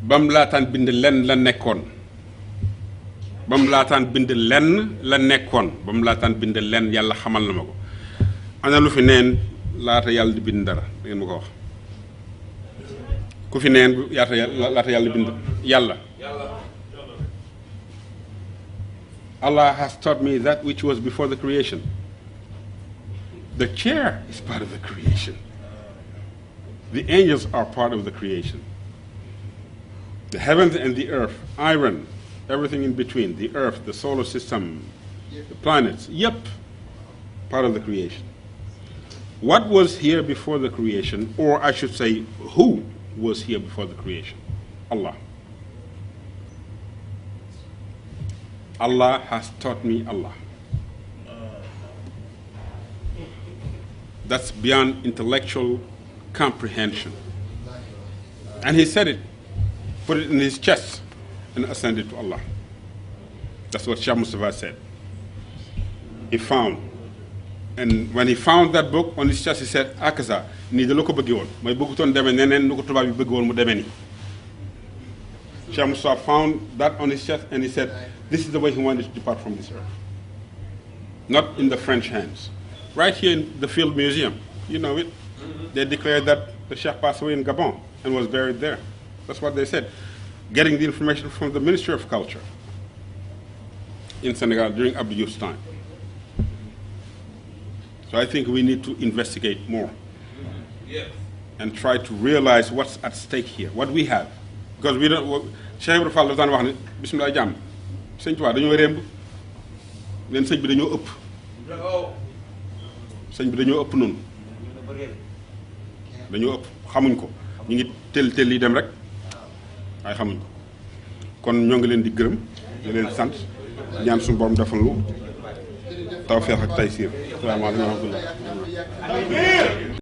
bam laataan bind lenn la nekkoon. Bam laataan bind lenn la nekkoon. Bam laataan bind lenn yàlla xamal na ma ko. Ana lu fi neen laata yàlla di bind dara da ngeen ma ko wax. Ku fi neen laata yàlla di bind yàlla. Allah has taught me that which was before the creation. The chair is part of the creation. The angels are part of the creation. The heavens and the earth, iron, everything in between, the earth, the solar system, the planets, yep, part of the creation. What was here before the creation, or I should say, who was here before the creation? Allah. Allah has taught me Allah. That's beyond intellectual comprehension. And he said it, put it in his chest, and ascended to Allah. That's what Sheikh Moustapha said. He found. And when he found that book on his chest, he said, Akaza, ni de loko bëgg won. Moy bëgguton démé nenen nuko tuba bi bëgg won mu démé ni. Sheikh Moustapha found that on his chest and he said, this is the way he wanted to depart from this earth. Not in the French hands. Right here in the Field Museum, you know it. They declared that the Sheikh passed away in Gabon and was buried there. That's what they said. Getting the information from the Ministry of Culture in Senegal during Abdou Diouf's time. So I think we need to investigate more and try to realize what's at stake here, what we have. Because we don't, Sheikh Ibrahim Fall daan wax ne bismillah jàmm sëñ Tuubaa dañoo remb leen sëñ bi dañoo ëpp sëñ bi dañoo ëpp noonu dañoo ëpp xamuñ ko ñu ngi tel li dem rek waaye xamuñ ko kon ñoo ngi leen di gërëm di leen sant ñaan suñu borom defal lu tawfeex ak taysiir. Salaamaaleykum wa rahmatullah.